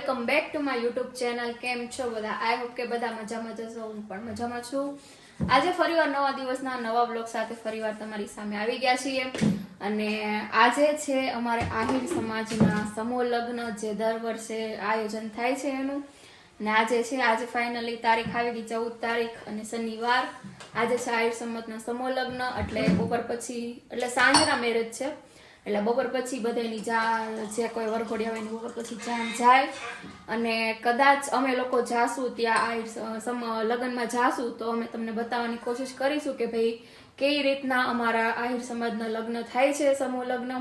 Welcome back to my YouTube channel. કેમ છો બધા? આઈ હોપ કે બધા મજામાં જશો. હું પણ મજામાં છું. આજે ફરીવાર નવા દિવસના નવા બ્લોગ સાથે ફરીવાર તમારી સામે આવી ગયા છીએ. અને આજે છે અમારે આહિર સમાજના સમૂહ લગ્ન, જે દર વર્ષે આયોજન થાય છે એનું. અને આજે ફાઇનલી તારીખ આવી ગઈ, 14 તારીખ અને શનિવાર. આજે છે આહિર સમાજના સમૂહ લગ્ન, એટલે બપોર પછી, એટલે સાંજના મેરેજ છે. એટલે બપોર પછી બધાની જે કોઈ વરઘોડિયા હોય બપોર પછી જાન જાય. અને કદાચ અમે લોકો જાશું ત્યાં લગ્નમાં જાશું તો અમે તમને બતાવવાની કોશિશ કરીશું કે ભાઈ કઈ રીતના અમારા આહિર સમાજના લગ્ન થાય છે, સમૂહ લગ્ન,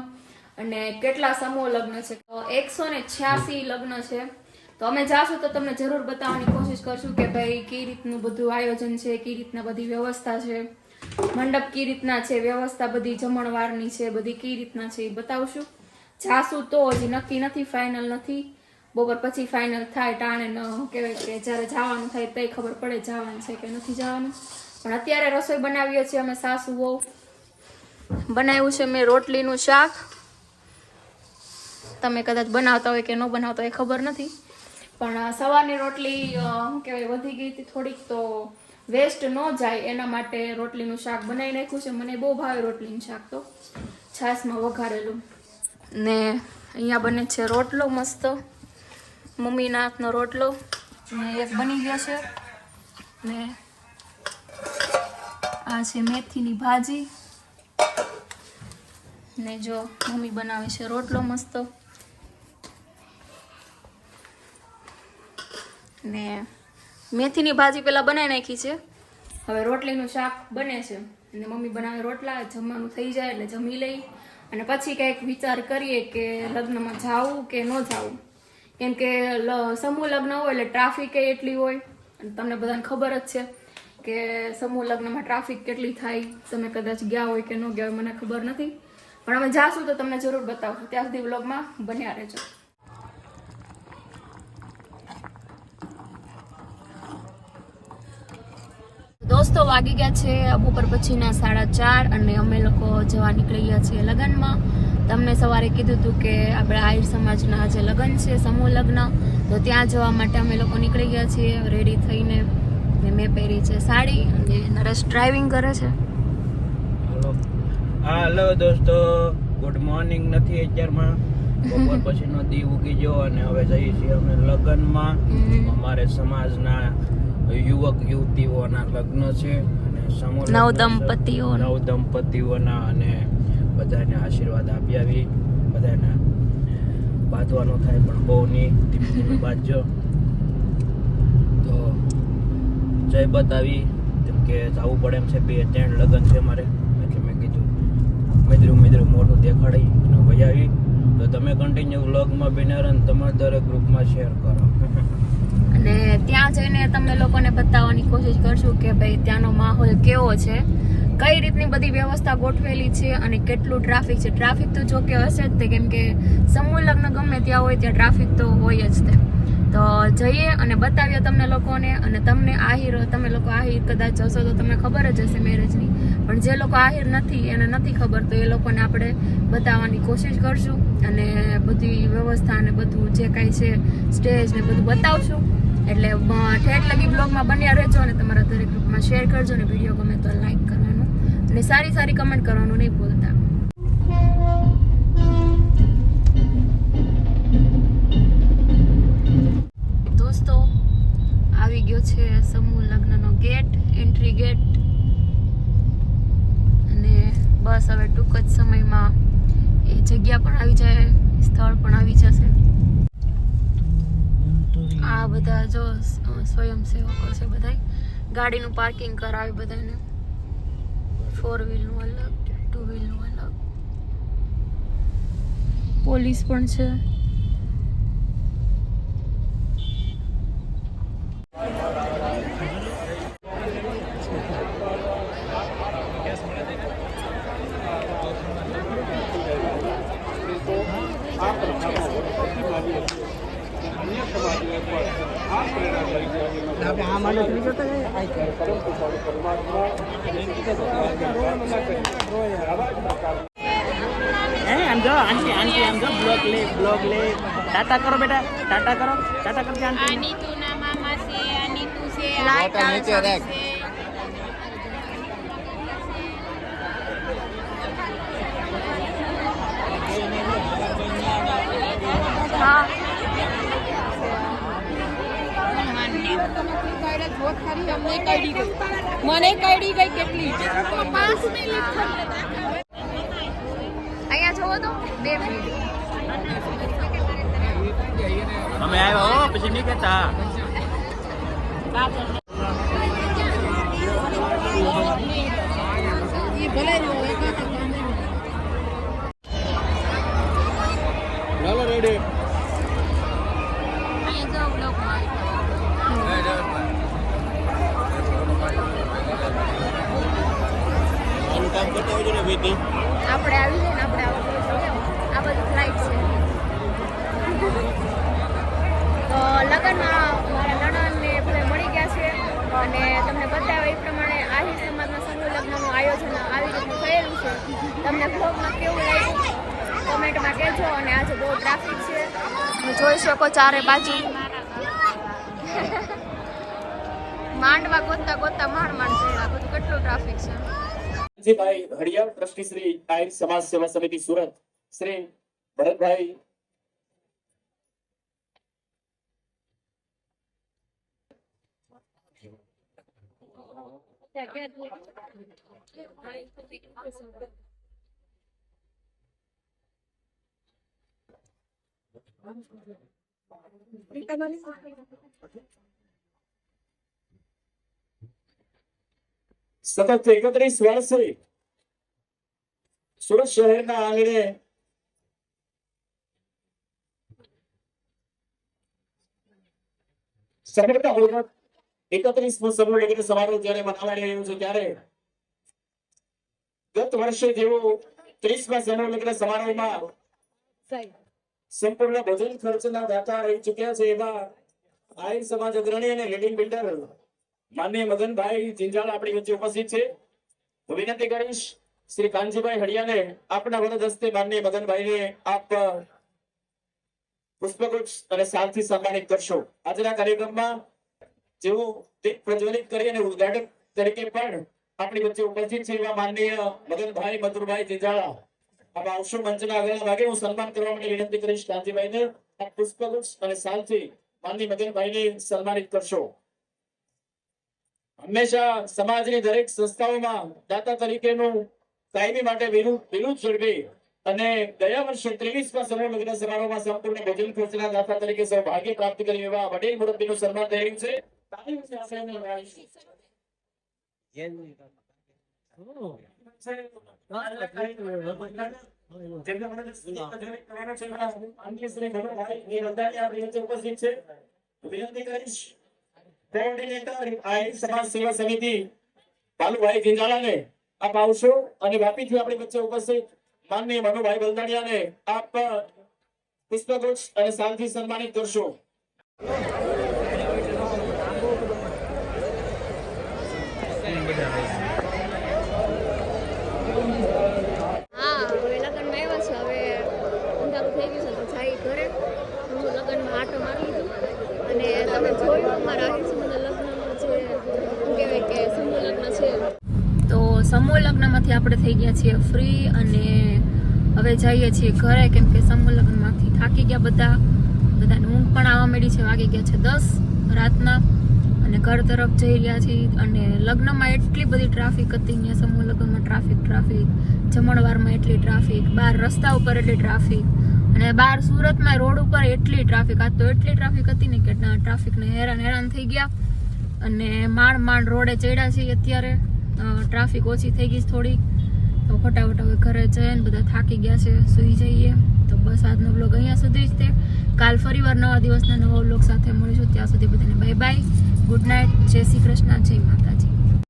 અને કેટલા સમૂહ લગ્ન છે. તો 186 લગ્ન છે. તો અમે જાશું તો તમને જરૂર બતાવવાની કોશિશ કરશું કે ભાઈ કઈ રીતનું બધું આયોજન છે, કઈ રીતના બધી વ્યવસ્થા છે, મંડપ કઈ રીતના છે, વ્યવસ્થા બધી જમણવારની છે, બધી કઈ રીતના છે એ બતાવશું. જાશું તો હજી નક્કી નથી, ફાઇનલ નથી. બપોર પછી ફાઇનલ થાય, ટાણે ન કહેવાય કે જ્યારે જવાનું થાય તઈ ખબર પડે જવાનું છે કે નથી જવાનું. પણ અત્યારે રસોઈ બનાવીએ છીએ અમે સાસુ વહુ. બનાવ્યું છે મેં રોટલીનું શાક. તમે કદાચ બનાવતા હોય કે ન બનાવતા હોય ખબર નથી, પણ સવારની રોટલી શું કહેવાય વધી ગઈ હતી થોડીક, તો વેસ્ટ ન જાય એના માટે રોટલીનું શાક બનાવી નાખ્યું છે. મને બહુ ભાવે રોટલીનું શાક, તો છાશમાં વઘારેલું. ને અહીંયા બને છે રોટલો મસ્ત, મમ્મીના હાથનો રોટલો. ને એક બની ગયો છે. ને આ છે મેથીની ભાજી. ને જો મમ્મી બનાવે છે રોટલો મસ્ત. ને મેથીની ભાજી પેલા બનાવી નાખી છે, હવે રોટલીનું શાક બને છે. અને મમ્મી બનાવે રોટલા, જમવાનું થઈ જાય એટલે જમી લઈ. અને પછી કંઈક વિચાર કરીએ કે લગ્નમાં જાવું કે ન જાવું. કેમ કે સમૂહ લગ્ન હોય એટલે ટ્રાફિક એટલી હોય, અને તમને બધાને ખબર જ છે કે સમૂહ લગ્નમાં ટ્રાફિક કેટલી થાય. તમે કદાચ ગયા હોય કે ન ગયા હોય મને ખબર નથી, પણ અમે જાશું તો તમને જરૂર બતાવશું. ત્યાં સુધી વ્લોગમાં બન્યા રહેજો. દોસ્તો વાગી ગયા છે બપોર પછીના 4:30 અને અમે લોકો જવા નીકળી ગયા છીએ લગ્નમાં. તમને સવારે કીધું હતું કે આપણે આહિર સમાજના જે લગ્ન છે, સમૂહ લગ્ન, તો ત્યાં જવા માટે અમે લોકો નીકળી ગયા છીએ રેડી થઈને. ને મેં પહેરી છે સાડી અને નરેશ ડ્રાઇવિંગ કરે છે. હેલો દોસ્તો, ગુડ મોર્નિંગ નથી અત્યારમાં, બપોર પછીનો દી ઉગી ગયો અને હવે જઈએ છીએ અમે લગ્નમાં. અમારે સમાજના યુવક યુવતીઓના લગ્ન છે અને સમૂહ નવ દંપતીઓના, અને બધાને આશીર્વાદ આપી આવી. બધાને બાંધવાનું થાય પણ બહુ નહીં, ધીમે ધીમે બાંધજો. તો જય બતાવી કેમ કે જવું પડે એમ છે, 2-3 લગ્ન છે અમારે, એટલે મેં કીધું મિત્રો મોટું દેખાડી અને વજાવી. તો તમે કન્ટિન્યુ વ્લોગમાં બન્યા રહો ને તમારા દરેક ગ્રુપમાં શેર કરો. અને ત્યાં જઈને તમને લોકોને બતાવવાની કોશિશ કરશું કે ભાઈ ત્યાંનો માહોલ કેવો છે, કઈ રીતની બધી વ્યવસ્થા ગોઠવેલી છે અને કેટલું ટ્રાફિક છે. ટ્રાફિક તો જો કે હશે જ તે, કેમ કે સમૂહ લગ્ન ગમે ત્યાં હોય ત્યાં ટ્રાફિક તો હોય જ તે. તો જઈએ અને બતાવીએ તમને લોકોને. અને તમને તમે લોકો આહિર કદાચ હશો તો તમને ખબર જ હશે મેરેજની, પણ જે લોકો આહિર નથી એને નથી ખબર, તો એ લોકોને આપણે બતાવવાની કોશિશ કરશું. અને બધી વ્યવસ્થા અને બધું જે કાંઈ છે સ્ટેજ ને બધું બતાવશું. એટલે ઠેઠ લગી બ્લોગમાં બન્યા રહેજો અને તમારા દરેક ગ્રુપમાં શેર કરજો. અને વિડીયો ગમે તો લાઈક કરવાનું અને સારી કમેન્ટ કરવાનું નહીં ભૂલતા. દોસ્તો આવી ગયો છે સમૂહ લગ્નનો ગેટ, એન્ટ્રી ગેટ. અને બસ હવે ટૂંક જ સમયમાં એ જગ્યા પણ આવી જાય, સ્થળ પણ આવી જશે. આ બધા જો સ્વયંસેવકો છે, બધા ગાડીનું પાર્કિંગ કરાવે બધાને. 4 વ્હીલનું અલગ, 2 વ્હીલનું અલગ. પોલીસ પણ છે. આમ જો આંટી આમ જો બ્લોગ લે ટાટા કરો બેટા, ટાટા કરો, ટાટા કરજે આંટી. આ નીતુના મામા છે, આ નીતુ છે, આ લાઈટ આવે નીતુ છે. હા મને કઈડી ગઈ કેટલી અહીંયા જોવો તો 2 મિનિટ અમે આવ્યા હો, પછી નહીં કહેતા. ચાલો રેડી. અહીંયા જો બ્લોકમાં કામ કરતા હોય ને વિધિ. આપણે આવી જાય ને આપણે આ બધું ફ્લાઇટ છે તો લગ્નમાં મારા નણંદને બધા મળી ગયા છે અને તમને બતાવ્યા એ પ્રમાણે આહિર સમાજના સમૂહ લગ્નનું આયોજન આવી રીતનું થયેલું છે. તમને બ્લોગમાં કેવું લાગ્યું કમેન્ટમાં કહેજો. અને આજે બહુ ટ્રાફિક છે, તમે જોઈ શકો ચારે બાજુ માંડવા ગોતતા ગોતતા માંડ ચડ્યા. બધું કેટલું ટ્રાફિક છે. ભાઈ હરિયાળ ટ્રસ્ટી શ્રી આહિર સમાજ સેવા સમિતિ સુરત શ્રી ભરતભાઈ સતત 31 વર્ષથી સુરત શહેરના આંગણે સફળતાપૂર્વક 31મો સમૂહ લગ્ન સમારોહ જ્યારે મનાવાઈ રહ્યો છે ત્યારે ગત વર્ષે જેવો 30મા સમૂહ લગ્ન સમારોહમાં સંપૂર્ણ ભોજન ખર્ચના દાતા રહી ચૂક્યા છે એવા આહિર સમાજ અગ્રણી અને લીડિંગ બિલ્ડર માનનીય મગનભાઈ જિંજાળા આપણી વચ્ચે ઉપસ્થિત છે. હું વિનંતી કરીશ શ્રી કાનજીભાઈ હડિયાને આપના વરદ હસ્તે માનનીય મગનભાઈને આપ પુષ્પગુચ્છ અને શાલથી સન્માનિત કરશો. આજના કાર્યક્રમમાં જેઓ દીપ પ્રજ્વલિત કરી અને ઉદ્ઘાટક તરીકે પણ આપણી વચ્ચે ઉપસ્થિત છે એવા માનનીય મગનભાઈ મધુરભાઈ જિંજાળા આપ આવશો મંચના આગળના ભાગે. હું સન્માન કરવા માટે વિનંતી કરીશ કાનજીભાઈને આપ પુષ્પગુચ્છ અને શાલથી માનનીય મગનભાઈને સન્માનિત કરશો. હંમેશા સમાજની દરેક સંસ્થાઓમાં દાતા તરીકેનું કાયમી માટે વિરુદ્ધ ઝડપી અને ગયા વર્ષે 23મા સમૂહ લગ્ન સમારોહમાં સંપૂર્ણ ભોજન ખર્ચના દાતા તરીકે સૌભાગ્ય પ્રાપ્ત કર્યું એવા વડીલ મુરબ્બીનું સન્માન થઈ રહ્યું છે. તાલીમથી આપણે એમને વધાવીશું. ઉપસ્થિત છે. વિનંતી કરીશ કોઓર્ડિનેટર આહિર સમાજ સેવા સમિતિ ભાલુભાઈ જિંજાળાને આપ આવશો અને વાપીથી આપણી વચ્ચે ઉપસ્થિત માનનીય મનુભાઈ બલદાણિયાને આપ પુષ્પગુચ્છ અને શાલથી સન્માનિત કરશો. હા હવે લગ્નમાં આવ્યા છે. હવે અંધારું થઈ ગયું છે તો જાય ઘરે. હું લગ્નમાં આટો મારી લીધું અને તમે જોયું અમારા આહિર સમાજના લગ્નમાં જે શું કહેવાય કે સમૂહ લગ્ન છે તો સમૂહ લગ્નમાંથી આપણે થઈ ગયા છીએ ફ્રી અને હવે જઈએ છીએ ઘરે કેમ કે સમૂહ લગ્નમાંથી થાકી ગયા બધાને ઊંઘ પણ આવવા માંડી છે. વાગી ગયા છે 10 રાતના અને ઘર તરફ જઈ રહ્યા છીએ. અને લગ્નમાં એટલી બધી ટ્રાફિક હતી અહીંયા સમૂહ લગ્નમાં ટ્રાફિક જમણવારમાં એટલી ટ્રાફિક, બહાર રસ્તા ઉપર એટલી ટ્રાફિક અને બહાર સુરતમાં રોડ ઉપર એટલી ટ્રાફિક. આજ તો એટલી ટ્રાફિક હતી ને કે ટ્રાફિકને હેરાન થઈ ગયા અને માંડ રોડે ચડ્યા છીએ. અત્યારે ટ્રાફિક ઓછી થઈ ગઈ થોડી તો ફટાફટ હવે ઘરે જઈને બધા થાકી ગયા છે, સૂઈ જઈએ. તો બસ આજનો બ્લોગ અહીંયા સુધી જ તે. કાલ ફરીવાર નવા દિવસના નવા બ્લોગ સાથે મળીશું. ત્યાં સુધી બધાને બાય બાય, ગુડ નાઇટ, જય શ્રી કૃષ્ણ, જય માતાજી.